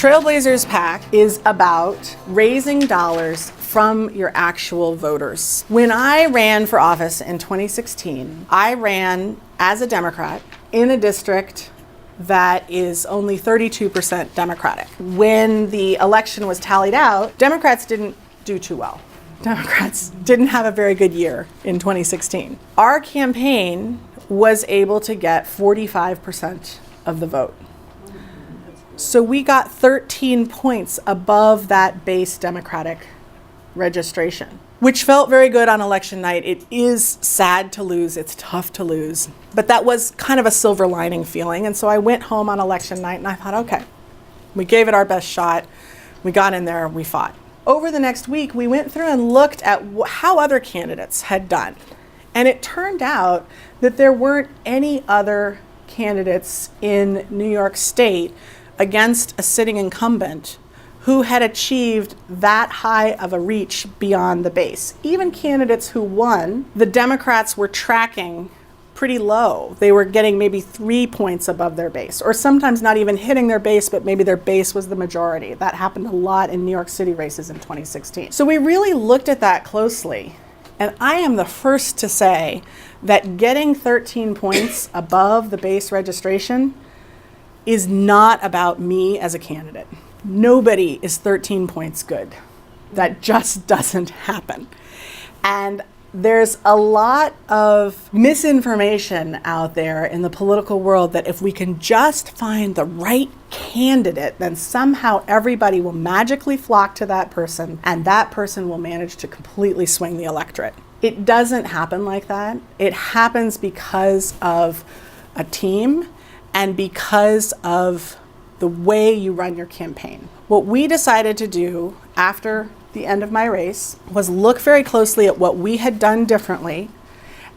Trailblazers PAC is about raising dollars from your actual voters. When I ran for office in 2016, I ran as a Democrat in a district that is only 32% Democratic. When the election was tallied out, Democrats didn't do too well. Democrats didn't have a very good year in 2016. Our campaign was able to get 45% of the vote. So we got 13 points above that base Democratic registration, which felt very good on election night. It is sad to lose, it's tough to lose, but that was kind of a silver lining feeling. And so I went home on election night and I thought, okay, we gave it our best shot. We got in there, we fought. Over the next week, we went through and looked at how other candidates had done. And it turned out that there weren't any other candidates in New York State against a sitting incumbent who had achieved that high of a reach beyond the base. Even candidates who won, the Democrats were tracking pretty low. They were getting maybe 3 points above their base, or sometimes not even hitting their base, but maybe their base was the majority. That happened a lot in New York City races in 2016. So we really looked at that closely. And I am the first to say that getting 13 points above the base registration is not about me as a candidate. Nobody is 13 points good. That just doesn't happen. And there's a lot of misinformation out there in the political world that if we can just find the right candidate, then somehow everybody will magically flock to that person and that person will manage to completely swing the electorate. It doesn't happen like that. It happens because of a team and because of the way you run your campaign. What we decided to do after the end of my race was look very closely at what we had done differently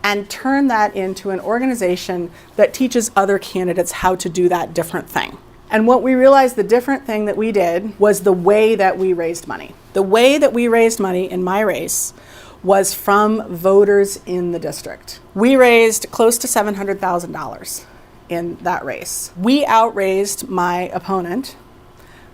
and turn that into an organization that teaches other candidates how to do that different thing. And what we realized the different thing that we did was the way that we raised money. The way that we raised money in my race was from voters in the district. We raised close to $700,000 in that race. We outraised my opponent,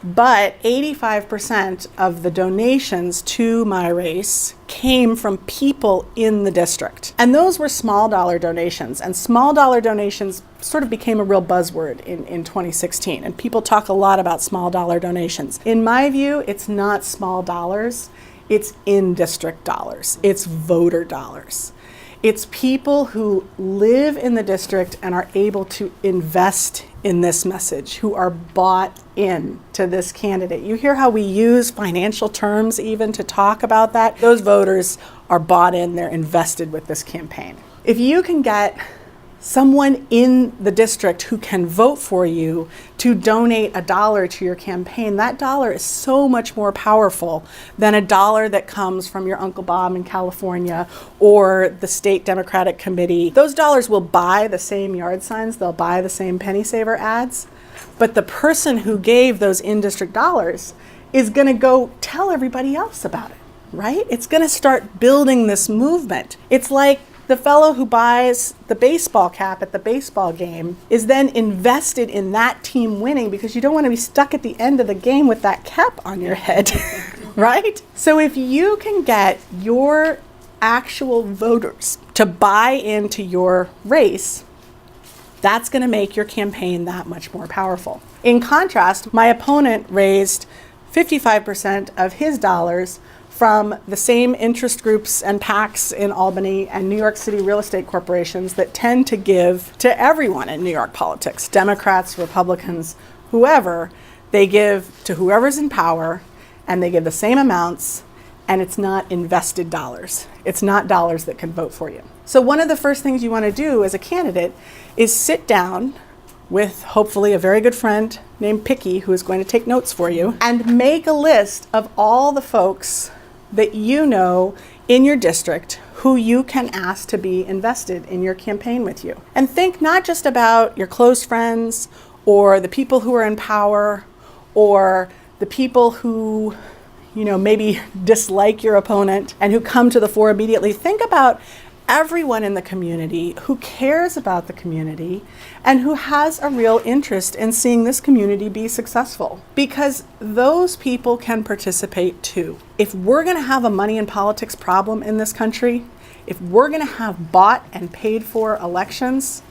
but 85% of the donations to my race came from people in the district. And those were small dollar donations. And small dollar donations sort of became a real buzzword in 2016. And people talk a lot about small dollar donations. In my view, it's not small dollars, it's in-district dollars. It's voter dollars. It's people who live in the district and are able to invest in this message, who are bought in to this candidate. You hear how we use financial terms even to talk about that? Those voters are bought in, they're invested with this campaign. If you can get someone in the district who can vote for you to donate $1 to your campaign, that dollar is so much more powerful than $1 that comes from your Uncle Bob in California or the state Democratic committee. Those dollars will buy the same yard signs, they'll buy the same penny saver ads, but the person who gave those in-district dollars is going to go tell everybody else about it, right? It's going to start building this movement. It's like the fellow who buys the baseball cap at the baseball game is then invested in that team winning because you don't want to be stuck at the end of the game with that cap on your head, right? So if you can get your actual voters to buy into your race, that's going to make your campaign that much more powerful. In contrast, my opponent raised 55% of his dollars from the same interest groups and PACs in Albany and New York City real estate corporations that tend to give to everyone in New York politics, Democrats, Republicans, whoever. They give to whoever's in power and they give the same amounts, and it's not invested dollars. It's not dollars that can vote for you. So one of the first things you want to do as a candidate is sit down with hopefully a very good friend named Picky who is going to take notes for you and make a list of all the folks that you know in your district who you can ask to be invested in your campaign with you. And think not just about your close friends or the people who are in power or the people who, maybe dislike your opponent and who come to the fore immediately. Think about everyone in the community who cares about the community and who has a real interest in seeing this community be successful, because those people can participate too. If we're going to have a money in politics problem in this country, if we're going to have bought and paid for elections,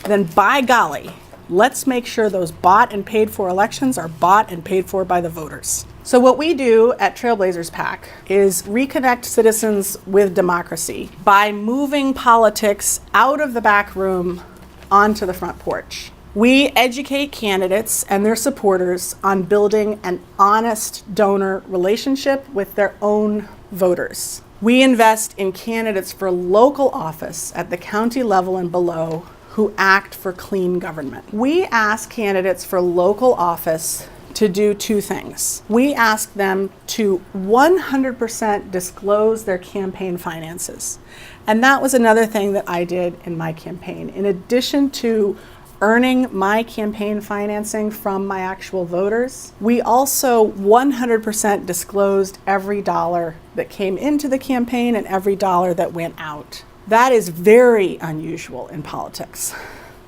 then by golly, let's make sure those bought and paid for elections are bought and paid for by the voters. So what we do at Trailblazers PAC is reconnect citizens with democracy by moving politics out of the back room onto the front porch. We educate candidates and their supporters on building an honest donor relationship with their own voters. We invest in candidates for local office at the county level and below who act for clean government. We ask candidates for local office to do two things. We ask them to 100% disclose their campaign finances. And that was another thing that I did in my campaign. In addition to earning my campaign financing from my actual voters, we also 100% disclosed every dollar that came into the campaign and every dollar that went out. That is very unusual in politics.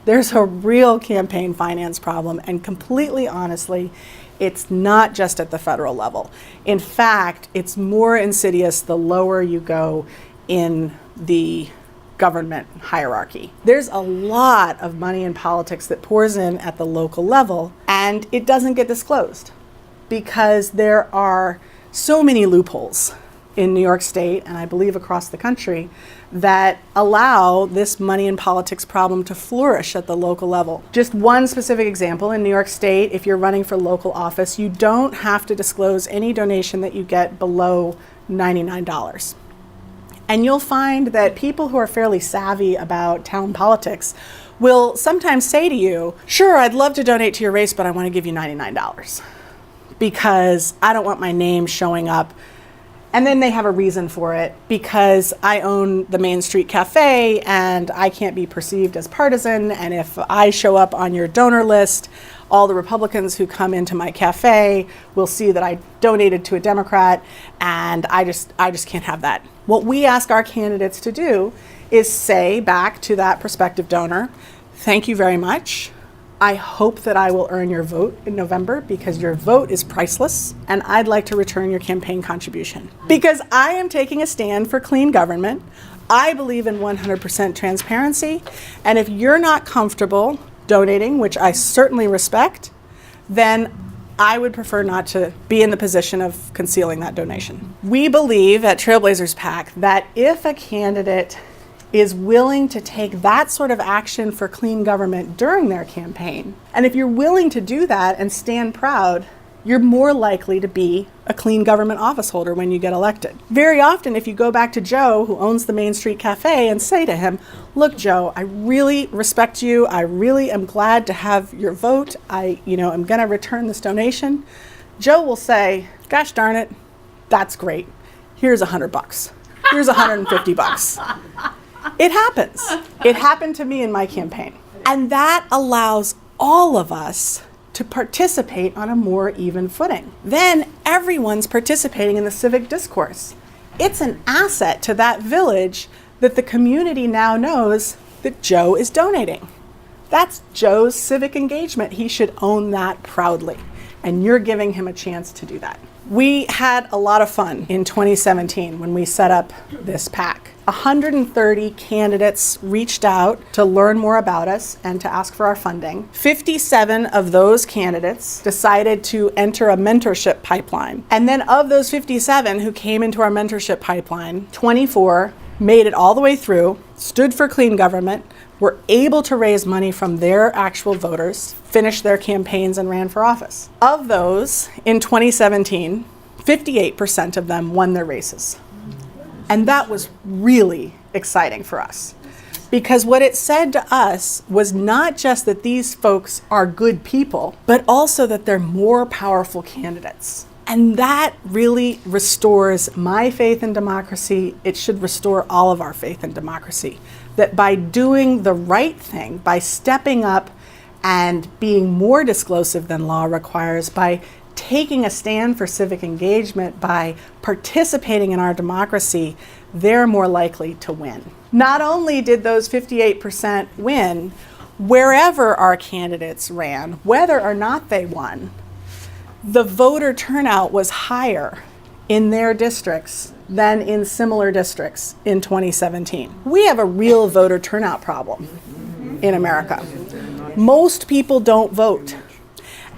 There's a real campaign finance problem, and completely honestly, it's not just at the federal level. In fact, it's more insidious the lower you go in the government hierarchy. There's a lot of money in politics that pours in at the local level, and it doesn't get disclosed because there are so many loopholes in New York State, and I believe across the country, that allow this money in politics problem to flourish at the local level. Just one specific example, in New York State, if you're running for local office, you don't have to disclose any donation that you get below $99. And you'll find that people who are fairly savvy about town politics will sometimes say to you, sure, I'd love to donate to your race, but I want to give you $99 because I don't want my name showing up. And then they have a reason for it, because I own the Main Street Cafe and I can't be perceived as partisan. And if I show up on your donor list, all the Republicans who come into my cafe will see that I donated to a Democrat, and I just can't have that. What we ask our candidates to do is say back to that prospective donor, thank you very much. I hope that I will earn your vote in November because your vote is priceless, and I'd like to return your campaign contribution. Because I am taking a stand for clean government. I believe in 100% transparency, and if you're not comfortable donating, which I certainly respect, then I would prefer not to be in the position of concealing that donation. We believe at Trailblazers PAC that if a candidate is willing to take that sort of action for clean government during their campaign, and if you're willing to do that and stand proud, you're more likely to be a clean government office holder when you get elected. Very often, if you go back to Joe, who owns the Main Street Cafe, and say to him, look, Joe, I really respect you. I really am glad to have your vote. I'm going to return this donation. Joe will say, gosh darn it, that's great. Here's $100. Here's $150. It happens. It happened to me in my campaign. And that allows all of us to participate on a more even footing. Then everyone's participating in the civic discourse. It's an asset to that village that the community now knows that Joe is donating. That's Joe's civic engagement. He should own that proudly. And you're giving him a chance to do that. We had a lot of fun in 2017 when we set up this PAC. 130 candidates reached out to learn more about us and to ask for our funding. 57 of those candidates decided to enter a mentorship pipeline. And then of those 57 who came into our mentorship pipeline, 24 made it all the way through, stood for clean government, were able to raise money from their actual voters, finished their campaigns, and ran for office. Of those, in 2017, 58% of them won their races. And that was really exciting for us, because what it said to us was not just that these folks are good people, but also that they're more powerful candidates. And that really restores my faith in democracy. It should restore all of our faith in democracy. That by doing the right thing, by stepping up and being more disclosive than law requires, by taking a stand for civic engagement, by participating in our democracy, they're more likely to win. Not only did those 58% win, wherever our candidates ran, whether or not they won, the voter turnout was higher in their districts than in similar districts in 2017. We have a real voter turnout problem in America. Most people don't vote,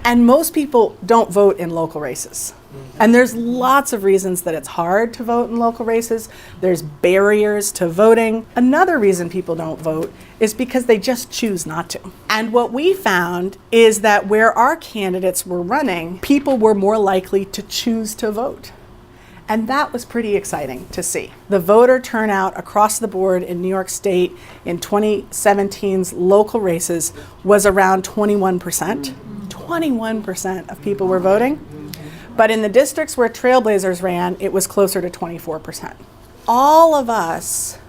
and most people don't vote in local races. And there's lots of reasons that it's hard to vote in local races. There's barriers to voting. Another reason people don't vote is because they just choose not to. And what we found is that where our candidates were running, people were more likely to choose to vote. And that was pretty exciting to see. The voter turnout across the board in New York State in 2017's local races was around 21%. 21% of people were voting. But in the districts where Trailblazers ran, it was closer to 24%. All of us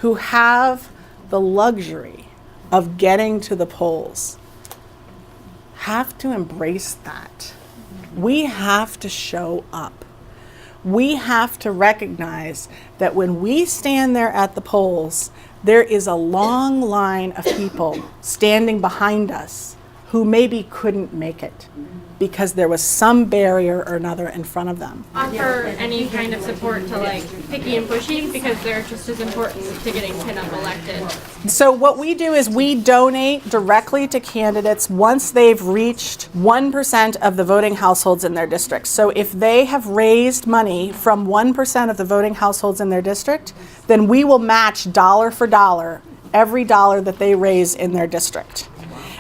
who have the luxury of getting to the polls have to embrace that. We have to show up. We have to recognize that when we stand there at the polls, there is a long line of people standing behind us who maybe couldn't make it because there was some barrier or another in front of them. Offer any kind of support to like Picky and Bushy because they're just as important to getting pinup elected. So what we do is we donate directly to candidates once they've reached 1% of the voting households in their district. So if they have raised money from 1% of the voting households in their district, then we will match dollar for dollar every dollar that they raise in their district.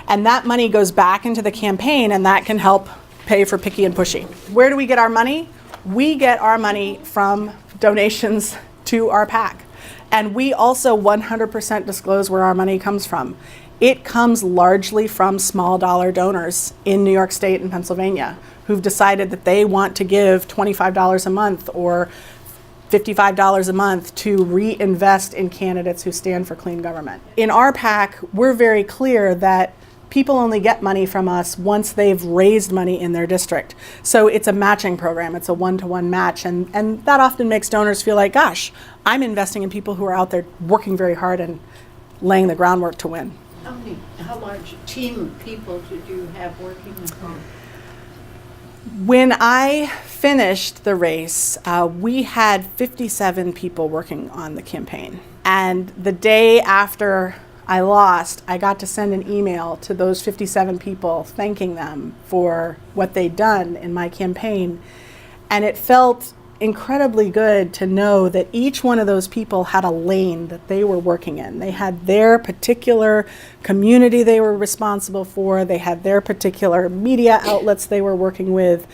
And that money goes back into the campaign, and that can help pay for Picky and Pushy. Where do we get our money? We get our money from donations to our PAC. And we also 100% disclose where our money comes from. It comes largely from small dollar donors in New York State and Pennsylvania who've decided that they want to give $25 a month or $55 a month to reinvest in candidates who stand for clean government. In our PAC, we're very clear that people only get money from us once they've raised money in their district. So it's a matching program. It's a one-to-one match. And that often makes donors feel like, gosh, I'm investing in people who are out there working very hard and laying the groundwork to win. How large a team of people did you have working with you? When I finished the race, we had 57 people working on the campaign. And the day after I lost, I got to send an email to those 57 people thanking them for what they'd done in my campaign. And it felt incredibly good to know that each one of those people had a lane that they were working in. They had their particular community they were responsible for. They had their particular media outlets they were working with.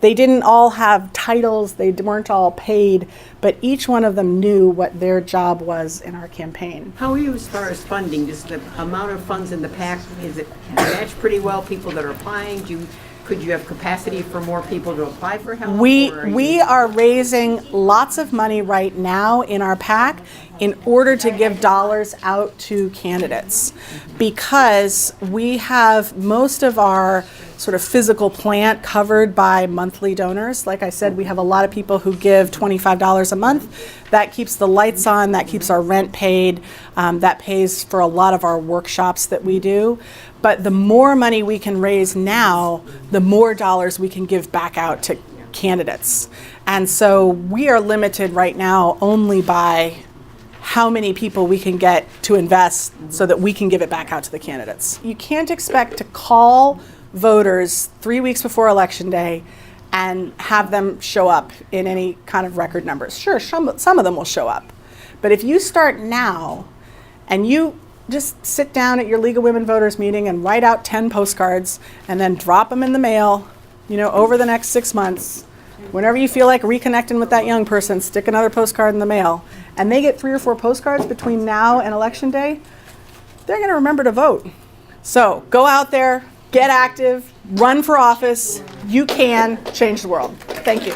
They didn't all have titles, they weren't all paid, but each one of them knew what their job was in our campaign. How are you as far as funding? Just the amount of funds in the PAC, is it matched pretty well, people that are applying? Could you have capacity for more people to apply for help? We are raising lots of money right now in our PAC in order to give dollars out to candidates because we have most of our sort of physical plant covered by monthly donors. Like I said, we have a lot of people who give $25 a month. That keeps the lights on, that keeps our rent paid, that pays for a lot of our workshops that we do. But the more money we can raise now, the more dollars we can give back out to candidates. And so we are limited right now only by how many people we can get to invest so that we can give it back out to the candidates. You can't expect to call voters 3 weeks before Election Day and have them show up in any kind of record numbers. Sure, some of them will show up. But if you start now and you just sit down at your League of Women Voters meeting and write out 10 postcards and then drop them in the mail, over the next 6 months, whenever you feel like reconnecting with that young person, stick another postcard in the mail, and they get 3 or 4 postcards between now and Election Day, they're going to remember to vote. So go out there, get active, run for office. You can change the world. Thank you.